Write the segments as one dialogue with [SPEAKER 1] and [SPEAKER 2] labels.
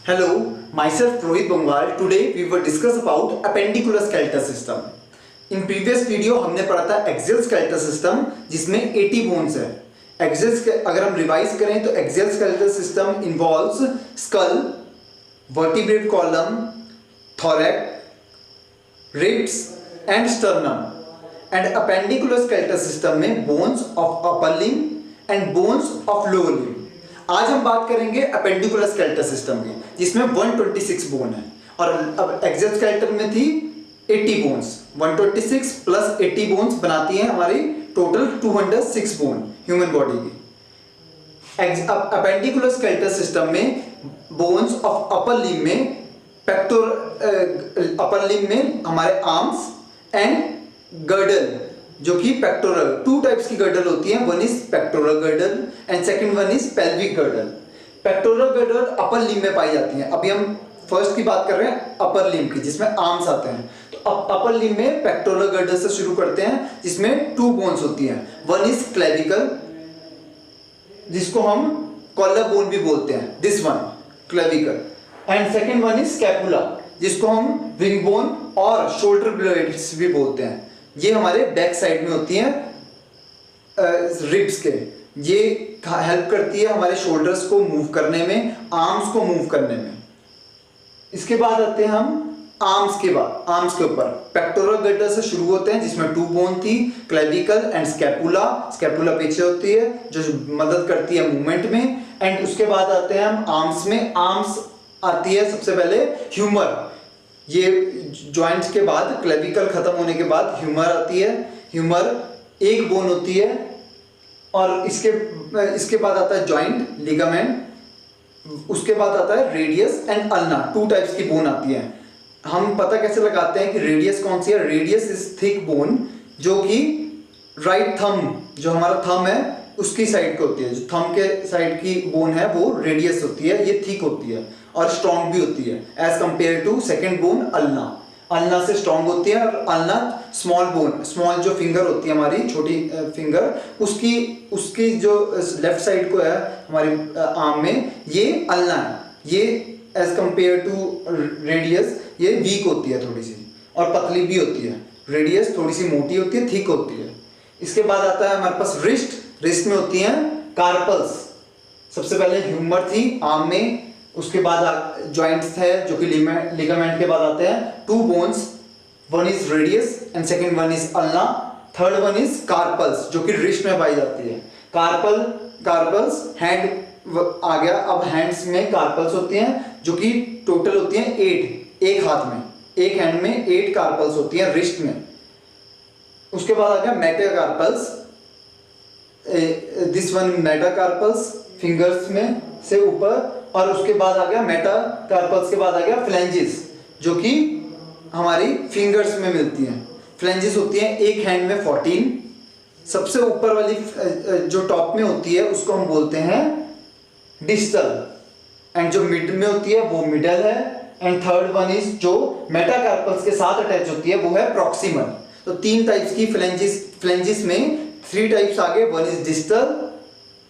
[SPEAKER 1] Hello, myself Rohit Bangwal. Today we will discuss about appendicular skeletal system. In previous video हमने पढ़ा था axial skeletal system जिसमें 80 bones है. अगर हम रिवाइज करें तो axial skeletal system involves skull, vertebrate column, thorax, ribs and sternum. And appendicular skeletal system में bones of upper limb and bones of lower limb. आज हम बात करेंगे अपेंडिकुलर स्केलेटल सिस्टम की जिसमें 126 बोन है और अब एक्सियल स्केलेटन में थी 80 बोन्स. 126 प्लस 80 बोन्स बनाती हैं हमारी टोटल 206 बोन ह्यूमन बॉडी की. अपेंडिकुलर स्केलेटल सिस्टम में बोन्स ऑफ अपर लिम्ब में अपर लिम्ब में हमारे आर्म्स एंड गर्डल जो कि पेक्टोरल, टू टाइप्स की गर्डल होती है. One is pectoral girdle and second one is pelvic girdle. Pectoral girdle upper limb में पाई जाती है. अभी हम फर्स्ट की बात कर रहे हैं अपर लिम्ब की जिसमें आर्म्स आते हैं. तो अपर लिम्ब में पेक्टोरल गर्डल से शुरू करते हैं जिसमें टू बोन्स होती हैं. वन इज क्लेविकल जिसको हम कॉलर बोन भी बोलते हैं, this one clavicle, and second one is scapula जिसको हम विंग बोन और शोल्डर ब्लेड्स भी बोलते हैं. ये हमारे बैक साइड में होती हैं रिब्स के. ये हेल्प करती है हमारे शोल्डर्स को मूव करने में, आर्म्स को मूव करने में. इसके बाद आते हैं हम आर्म्स के ऊपर पेक्टोरल गर्डल से शुरू होते हैं जिसमें टू बोन थी, क्लेविकल एंड स्कैपुला. स्कैपुला पीछे होती है जो मदद करती है मूवमेंट में. एंड उसके बाद आते हैं हम आर्म्स में. आर्म्स आती है सबसे पहले ह्यूमर. ये जॉइंट्स के बाद क्लेविकल खत्म होने के बाद ह्यूमर आती है. ह्यूमर एक बोन होती है और इसके बाद आता है जॉइंट, लिगामेंट. उसके बाद आता है radius and ulna. Two types की बोन आती है. हम पता कैसे लगाते हैं कि रेडियस कौन सी है? रेडियस इज थिक बोन जो कि राइट थंब, जो हमारा थंब है उसकी साइड को होती है. जो थंब के साइड की बोन है वो रेडियस होती है. ये थिक होती है और स्ट्रॉन्ग भी होती है as compare to second bone ulna. Ulna से स्ट्रॉन्ग होती है. और अल्ना स्मॉल बोन, स्मॉल जो फिंगर होती है हमारी छोटी फिंगर, उसकी जो लेफ्ट साइड को है हमारी आर्म में, ये अल्ना है. ये एज कंपेयर टू रेडियस ये वीक होती है थोड़ी सी और पतली भी होती है. रेडियस थोड़ी सी मोटी होती है, थिक होती है. इसके बाद आता है हमारे पास रिस्ट. रिस्ट में होती हैं कार्पल्स. सबसे पहले ह्यूमर थी आर्म में, उसके बाद जॉइंट्स है जो कि लिगामेंट के बाद आते हैं two bones. One is radius and second one is ulna. Third one is carpals जो कि रिस्ट में पाई जाती है. कार्पल्स हैंड आ गया. अब हैंड्स में कार्पल्स होती हैं जो कि टोटल होती हैं 8. एक हाथ में, एक हैंड में 8 कार्पल्स होती हैं रिस्ट में. उसके बाद आ गया metacarpals. This one metacarpals fingers में से ऊपर. और उसके बाद आ गया मेटाकार्पल्स के बाद आ गया फ्लैंजेस जो कि हमारी फिंगर्स में मिलती हैं. फ्लैंजेस होती हैं एक हैंड में 14. सबसे ऊपर वाली जो टॉप में होती है उसको हम बोलते हैं डिस्टल. एंड जो मिड में होती है वो मिडल है. एंड थर्ड वन इज जो मेटाकार्पल्स के साथ अटैच होती है वो है प्रॉक्सिमल. तो 3 टाइप्स की फ्लैंजेस में 3 टाइप्स आ गए. One is distal,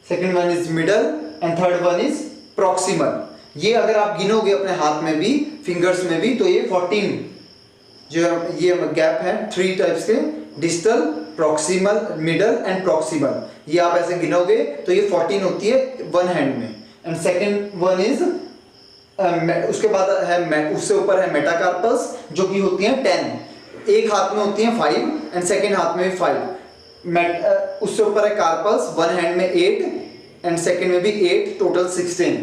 [SPEAKER 1] second one is middle and third one is proximal. ये अगर आप गिनोगे अपने हाथ में भी, फिंगर्स में भी, तो ये 14 जो ये गैप है 3 टाइप्स के, distal, proximal, middle and proximal. ये आप ऐसे गिनोगे तो ये 14 होती है वन हैंड में. एंड सेकंड वन इज उसके बाद है उससे ऊपर है मेटाकार्पल्स जो कि होती हैं 10. एक हाथ में होती हैं 5 एंड सेकंड हाथ में 5. उससे ऊपर है कार्पल्स, वन हैंड में 8 एंड सेकंड में भी 8, टोटल 16.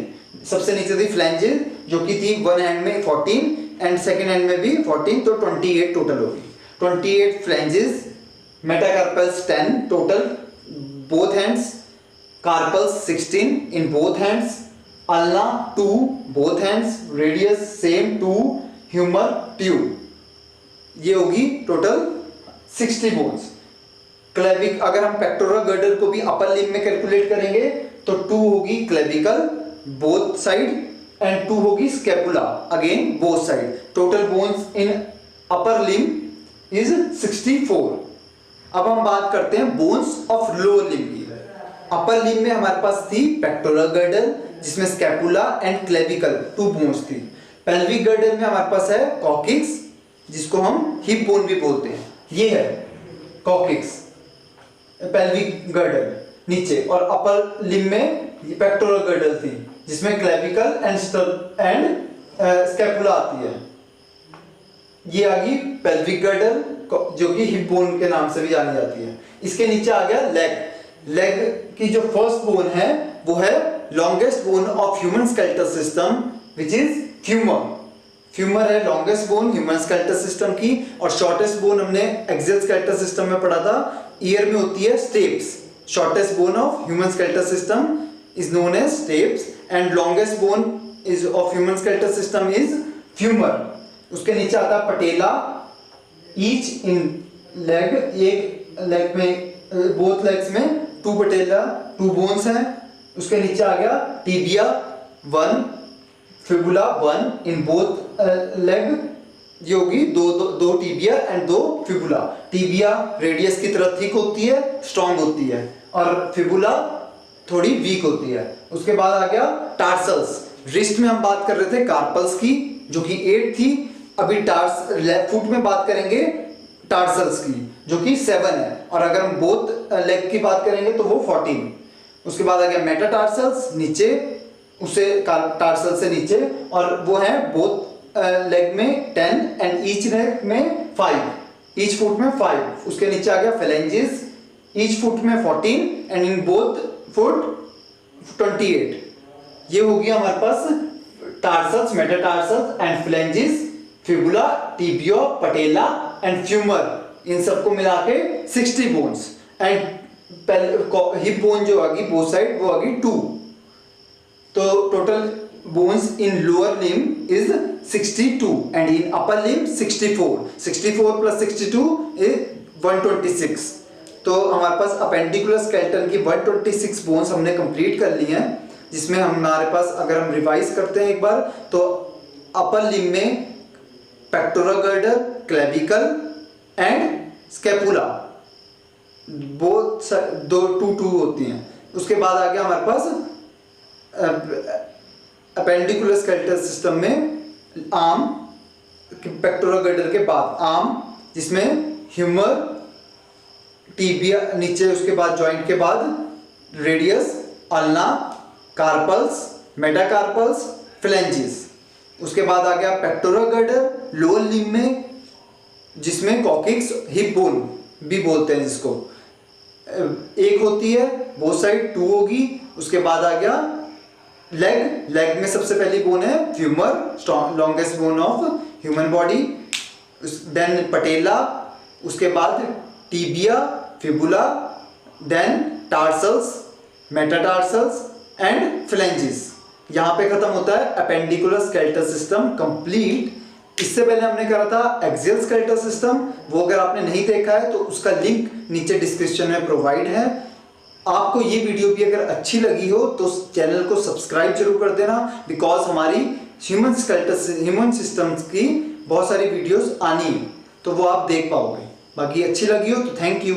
[SPEAKER 1] सबसे नीचे थी फ्लैंजेस जो कि थी वन हैंड में 14 एंड सेकंड हैंड में भी 14, तो 28 टोटल होगी. 28 phalanges. Metacarpals 10 total both hands. Carpals 16 in both hands. Ulna 2 both hands. Radius same 2. Humerus 2. ये होगी टोटल 60 बोन्स. क्लेविक अगर हम पेक्टोरल गर्डल को भी अपर लिम्ब में कैलकुलेट करेंगे तो 2 होगी क्लेविकल बोथ साइड एंड 2 होगी scapula again both side. Total bones in upper limb is 64. अब हम बात करते हैं बोन्स ऑफ लोअर लिम्ब की. अपर लिम्ब में हमारे पास थी पेक्टोरल गर्डल जिसमें स्कैपुला एंड क्लेविकल 2 बोन्स थी। पेल्विक गर्डल में हमारे पास है कॉकिक्स, जिसको हम हिप बोन भी बोलते हैं। ये है कॉकिक्स, पेल्विक गर्डल नीचे, और अपर लिम्ब में पेक्टोरल गर्डल थी जिसमें क्लेविकल एंड स्कैपुला आती है। ये आ गई पेल्विक गर्डल जो कि हिप बोन के नाम से भी जानी जाती है। इसके नीचे आ गया लेग। लेग की जो फर्स्ट बोन है वो है longest bone of human skeletal system which is femur. Femur है longest bone human skeletal system की, और शॉर्टेस्ट बोन हमने एक्सियल स्केलेटल सिस्टम में पढ़ा था, ईयर में होती है stapes. Shortest bone of human skeletal system is known as stapes and longest bone is of human skeletal system is femur। उसके नीचे आता है पटेला, each in leg, एक लेग में both legs में 2 पटेला 2 bones हैं। उसके नीचे आ गया tibia 1, fibula 1 in both leg, ये होगी दो tibia and 2 fibula. Tibia radius की तरह थिक होती है, स्ट्रॉन्ग होती है, और फिबुला थोड़ी वीक होती है। उसके बाद आ गया टार्सल्स। रिस्ट में हम बात कर रहे थे कार्पल्स की जो कि 8 थी, अभी फुट में बात करेंगे टार्सल्स की जो कि 7 है, और अगर हम बोथ लेग की बात करेंगे तो वो 14। उसके बाद आ गया मेटाटार्सल्स नीचे, उसे टार्सल से नीचे, और वो है बोथ लेग में 10 एंड ईच लेग में 5, ईच फुट में 5। उसके नीचे आ गया फेलेंजेस, ईच फुट में 14 एंड इन बोथ फुट 28। ये होगी हमारे पास tarsals, metatarsals and phalanges, fibula, tibia, patella and femur. इन सबको मिला के 60 बोन्स। एंड हिप बोन जो आ गई बोथ साइड वो आ गई 2। तो total bones in lower limb is 62 and in upper limb 64। 64 plus 62 is 126। तो हमारे पास अपेंडिकुलर स्केलेटन की 126 बोन्स हमने कंप्लीट कर ली हैं, जिसमें हमारे पास अगर हम रिवाइज करते हैं एक बार तो अपर लिम्ब में pectoral girdle, clavicle and scapula both 2 होती हैं। उसके बाद आ गया हमारे पास अपेंडिकुलर स्केलेटल सिस्टम में आर्म, पेक्टोरल गर्डल के बाद आर्म, जिसमें ह्यूमर, टिबिया नीचे, उसके बाद जॉइंट के बाद radius, ulna, carpals, metacarpals, phalanges. उसके बाद आ गया पेक्टोरल गर्डल लोअर लिम्ब में, जिसमें कॉकिक्स, हिप बोन भी बोलते हैं जिसको, 1 होती है, बोथ साइड 2 होगी। उसके बाद आ गया लेग। लेग में सबसे पहली बोन है femur, longest bone of human body. Then patella, उसके बाद tibia, fibula, then tarsals, metatarsals and phalanges. यहाँ पे खत्म होता है अपेंडिकुलर स्केलेटल सिस्टम कंप्लीट। इससे पहले हमने करा था एक्सियल स्केलेटल सिस्टम, वो अगर आपने नहीं देखा है तो उसका लिंक नीचे डिस्क्रिप्शन में प्रोवाइड है। आपको ये वीडियो भी अगर अच्छी लगी हो तो चैनल को सब्सक्राइब जरूर कर देना, बिकॉज हमारी ह्यूमन सिस्टम्स की बहुत सारी वीडियोस आनी है तो वो आप देख पाओगे। बाकी अच्छी लगी हो तो थैंक यू।